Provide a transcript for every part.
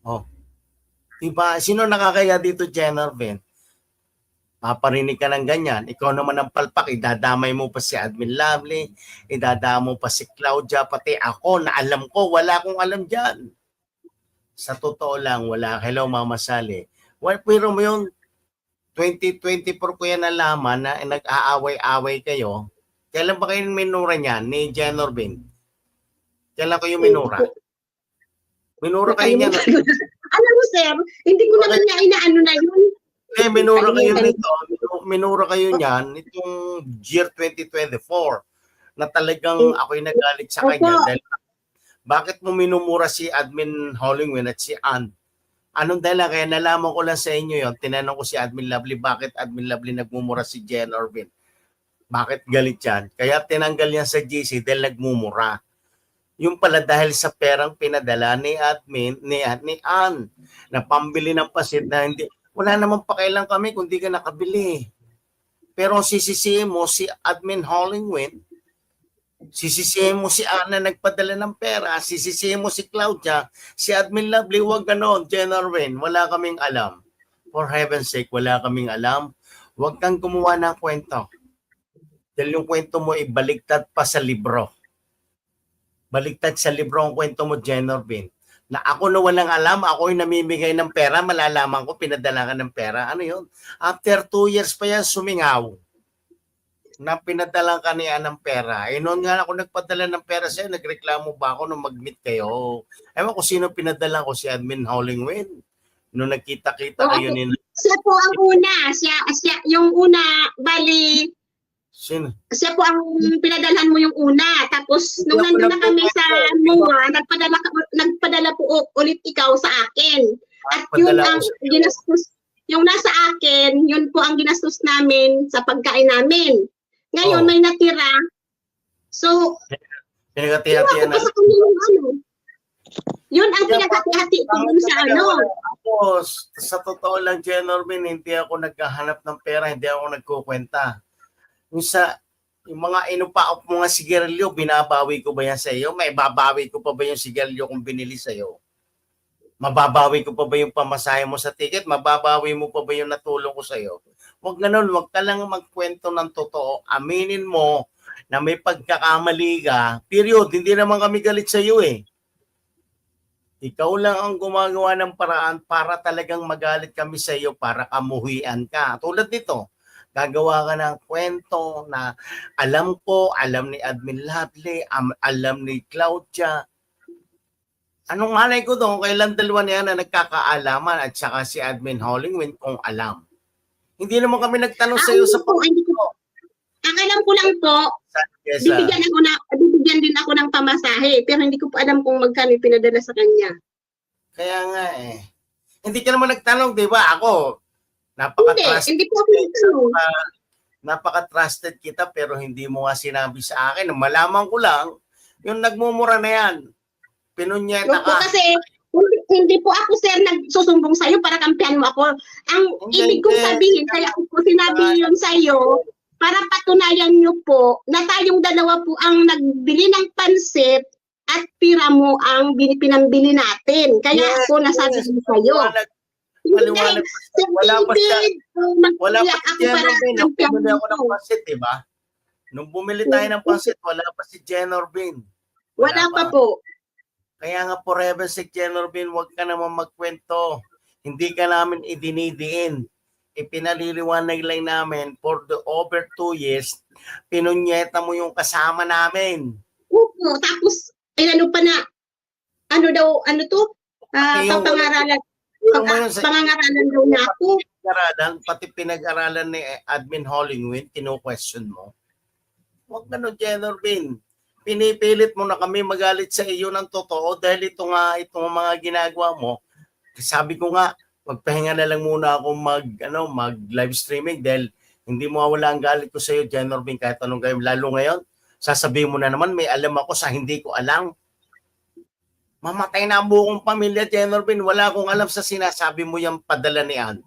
Oh, diba? Sino nakakaya dito, Jennervin? Paparinig ka ng ganyan. Ikaw naman ang palpak, idadamay mo pa si Admin Lovely, idadamay mo pa si Claudia, pati ako na alam ko, wala akong alam dyan. Sa totoo lang, wala. Hello, Mama Sally. Well, pero mo yung 2024 ko yan nalaman na nag-aaway-away kayo. Kailan ba kayo minura niyan ni Jennervin? Kailan kayo minura? Minura kayo niyan. Alam mo, sir, hindi ko naman niya inaano na yun. Minura kayo nito. Minura kayo niyan nitong year 2024 na talagang ako'y nagalit sa kanya. Dahil, bakit mo minumura si Admin Hollingwin at si Ann? Anong dala? Kaya nalaman ko lang sa inyo yon. Tinanong ko si Admin Lovely, bakit Admin Lovely nagmumura si Jennervin? Bakit galit yan? Kaya tinanggal niya sa GC dahil nagmumura. Yung pala dahil sa perang pinadala ni Admin, ni Ann, na pambili ng pasit na hindi, wala naman pakailan kami kung di ka nakabili. Pero sisisihin mo si Admin Hollingwin, sisisihin mo si Ann na nagpadala ng pera, sisisihin mo si Claudia, si Admin Lovely, wag ganon, Jennervin, wala kaming alam. For heaven's sake, wala kaming alam. Huwag kang gumawa ng kwento. Dahil yung kwento mo ibaligtad pa sa libro. Baligtad sa libro ang kwento mo, Jennervin. Na ako na walang alam, ako yung namimigay ng pera, malalaman ko, pinadala ka ng pera. Ano yun? After 2 years pa yan, sumingaw. Na pinadala ka niya ng pera. Eh noon nga ako nagpadala ng pera sa'yo, nagreklamo ba ako nung mag-meet kayo? Ewan ko sino pinadala ko, si Admin Hollingwin. Nung nagkita-kita kayo ni... Siya po ang una. Siya yung una, bali... Sino? Siya po ang pinadalhan mo yung una. Tapos, nung nandun na kami sa MOA, nagpadala po ulit ikaw sa akin. At yun ang ginastos, yung nasa akin, yun po ang ginastos namin sa pagkain namin. Ngayon, may natira. So, pinagati-hatian na. Yun ang pinagati-hati ko dun sa ano. Tapos, sa totoo lang, Jennervin, hindi ako naghahanap ng pera, hindi ako nagkukwenta. Yung mga inupaop mo nga sigarilyo, binabawi ko ba yan sa iyo? May babawi ko pa ba yung sigarilyo kung binili sa iyo? Mababawi ko pa ba yung pamasahe mo sa ticket? Mababawi mo pa ba yung natulong ko sa iyo? Huwag ganun, huwag ka lang magkwento ng totoo. Aminin mo na may pagkakamali ka. Period. Hindi naman kami galit sa iyo eh. Ikaw lang ang gumagawa ng paraan para talagang magalit kami sa iyo, para kamuhian ka. Tulad nito, gagawa ka ng kwento na alam ko, alam ni Admin Lovely, alam ni Claudia. Anong malay ko doon? Kailan dalawa niya na nagkakaalaman at saka si Admin Hollingwin kung alam. Hindi naman kami nagtanong sa iyo sa pagkakito. Ang alam ko lang po, bibigyan din ako ng pamasahe, pero hindi ko pa alam kung magkano pinadala sa kanya. Kaya nga eh. Hindi ka naman nagtanong, di ba? Ako, napaka-trusted. Hindi po ako napaka-trusted kita pero hindi mo nga sinabi sa akin. Malaman ko lang, yung nagmumura na yan, pinunyeta ka. Kasi hindi po ako, sir, nagsusumbong sa'yo para kampihan mo ako. Ang ibig kong sabihin, kaya ko po sinabi yun sa'yo, para patunayan nyo po na tayong dalawa po ang nagbili ng pansit at pira mo ang pinambili natin. Kaya ako nasabi ko sa'yo. Maliwanag wala pa si Jennervin nung bumili ako ng pansit, diba? Nung bumili tayo ng pansit, wala pa si Jennervin. Wala pa po. Kaya nga forever si Jennervin, huwag ka naman magkwento. Hindi ka namin idinidiin. Ipinaliliwanag lang namin for the over 2 years, pinunyeta mo yung kasama namin. Opo, tapos, ano pa na, papangaralan. Pangangaralan daw na ako. Pati pinag-aralan ni Admin Hollingwin, kino-question mo. Huwag ganun, Jennervin. Pinipilit mo na kami magalit sa iyo ng totoo dahil itong mga ginagawa mo. Sabi ko nga, magpahinga na lang muna ako mag live streaming dahil hindi mo wala ang galit ko sa iyo, Jennervin, kahit anong gawin. Lalo ngayon, sasabihin mo na naman, may alam ako sa hindi ko alam. Mamatay na ang buong pamilya, Jennervin. Wala akong alam sa sinasabi mo yung padala ni Ann.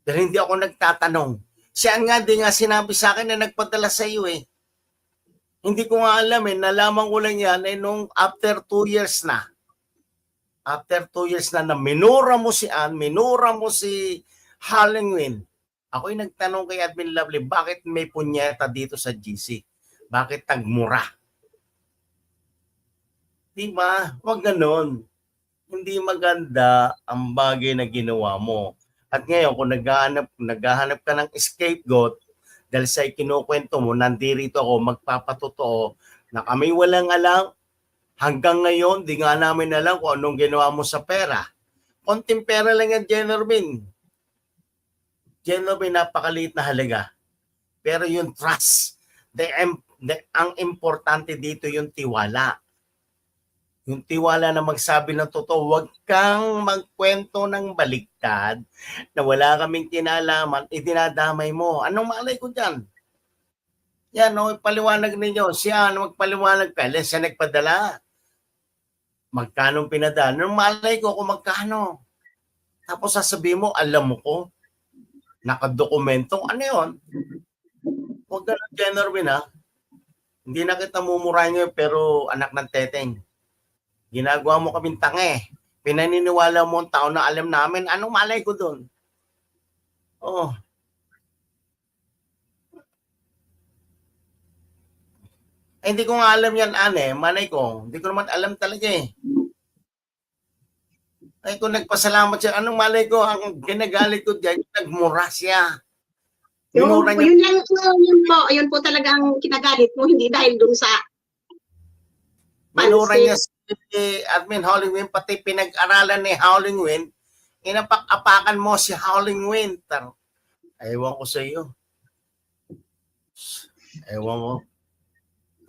Dahil hindi ako nagtatanong. Siya nga din nga sinabi sa akin na nagpadala sa iyo eh. Hindi ko nga alam eh. Nalaman ko lang yan eh nung after 2 years na. After 2 years na minura mo si Ann, minura mo si Halloween, ako'y nagtanong kay Admin Lovely, bakit may punyeta dito sa GC? Bakit tagmura? Di ba? Huwag ganon. Hindi maganda ang bagay na ginawa mo. At ngayon, kung naghahanap ka ng scapegoat, dahil sa kinukwento mo, nandirito ako, magpapatotoo, na kami walang alam, hanggang ngayon, di nga namin alam kung anong ginawa mo sa pera. Konting pera lang yan, Jenormin. Jenormin, napakaliit na halaga. Pero yung trust, ang importante dito yung tiwala. Yung tiwala na magsabi ng totoo, huwag kang magkwento ng baliktad na wala kaming kinalaman, idinadamay mo. Anong malay ko dyan? Yan, no, paliwanag ninyo. Siya, magpaliwanag ka. Siya nagpadala. Magkano pinadala? Anong malay ko kung magkano? Tapos sasabihin mo, alam mo ko, nakadokumento. Ano yun? Huwag ka ng Jenormin, ha? Hindi na kita mumurahin ngayon, pero anak ng teteng. Ginagawa mo kaming tanga eh. Pinaniniwala mo ang tao na alam namin. Anong malay ko doon? Oh. Eh, hindi ko nga alam yan, Ane. Malay ko. Hindi ko naman alam talaga eh. Ay, kung nagpasalamat siya, anong malay ko? Ang ginagalit ko dyan, nagmura siya. Yun po talagang kinagalit mo, hindi dahil dun sa minura niya si Admin Halloween, pati pinag-aralan ni Halloween, inapak-apakan mo si Halloween. Ewan ko sa iyo. Ewan mo.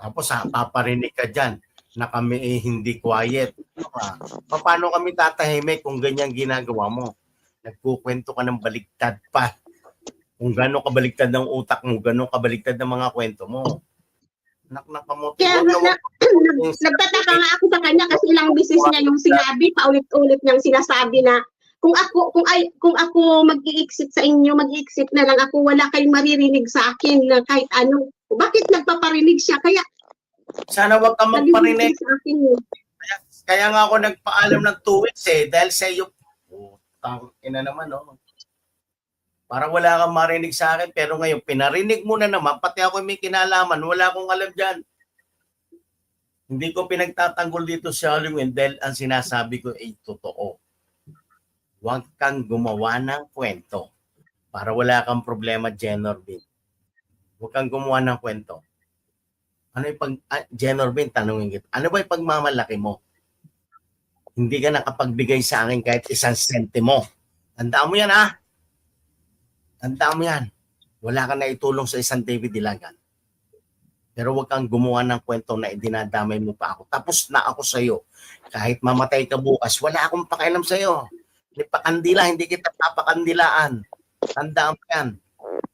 Tapos paparinig ka dyan na kami hindi quiet. Paano kami tatahimik kung ganyan ginagawa mo? Nagkukwento ka ng baligtad pa. Kung gano'ng kabaligtad ng utak mo, gano'ng kabaligtad ng mga kwento mo. Kaya nagtataka nga ako sa kanya kasi ilang beses niya yung sinabi, paulit-ulit niyang sinasabi na kung ako mag-i-exit sa inyo, mag-i-exit na lang ako, wala kayong maririnig sa akin na kahit ano. Bakit nagpaparinig siya? Kaya sana wag kang magparinig. Sa akin, kaya nga ako nagpaalam ng 2 weeks eh, dahil sa iyo, tang ina naman, no? Para wala kang marinig sa akin, pero ngayon, pinarinig mo na naman, pati ako may kinalaman, wala akong alam dyan. Hindi ko pinagtatanggol dito sa Halloween dahil ang sinasabi ko ay totoo. Huwag kang gumawa ng kwento para wala kang problema, Jenormin. Huwag kang gumawa ng kwento. Ano yung Jenormin, tanungin kita, ano ba yung pagmamalaki mo? Hindi ka nakapagbigay sa akin kahit 1 sentimo. Tandaan mo yan, ha? Tandaan mo yan. Wala ka na itulong sa isang David Dilagan. Pero huwag kang gumawa ng kwento na idinadamay mo pa ako. Tapos na ako sa'yo. Kahit mamatay ka bukas, wala akong pakialam sa'yo. Pakandila, hindi kita papakandilaan. Tandaan mo yan.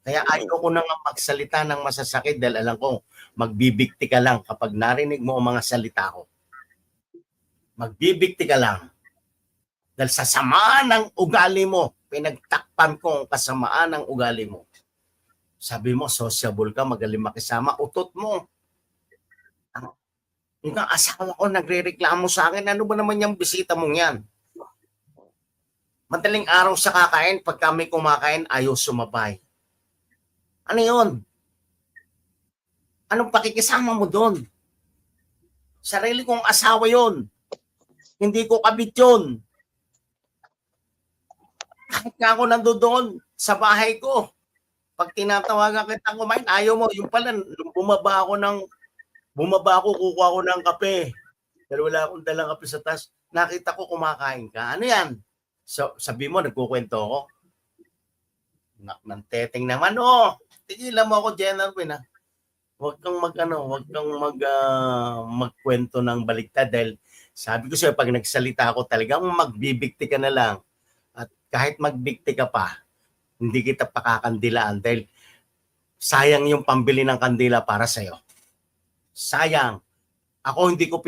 Kaya ayaw ko na nga magsalita ng masasakit dahil alam ko, magbibigti ka lang kapag narinig mo ang mga salita ko. Magbibigti ka lang. Dahil sa sama ng ugali mo, pinagtakpan ko ang kasamaan ng ugali mo. Sabi mo, sociable ka, magaling makisama, utot mo. Yung asawa ko nagre-reklamo sa akin, ano ba naman yung bisita mong yan? Madaling araw sa kakain, pag kami kumakain, ayaw sumabay. Ano yun? Anong pakikisama mo doon? Sarili kong asawa yun. Hindi ko kabit yun. Kahit nga ako nandoon sa bahay ko, pag tinatawagan kita kumain, ayaw mo. Yung pala, bumaba ako, kukuha ko ng kape. Pero wala akong dalang kape sa taas. Nakita ko kumakain ka. Ano yan? So, sabi mo, nagkukwento ako. Nak ng teteng naman, tigilan mo ako, Jenormin, ha? Huwag kang magkwento ng baliktad dahil sabi ko sa'yo, pag nagsalita ako, talagang magbibigti ka na lang. At kahit magbigti ka pa, hindi kita pakakandilaan dahil sayang yung pambili ng kandila para sa'yo. Sayang. Ako hindi ko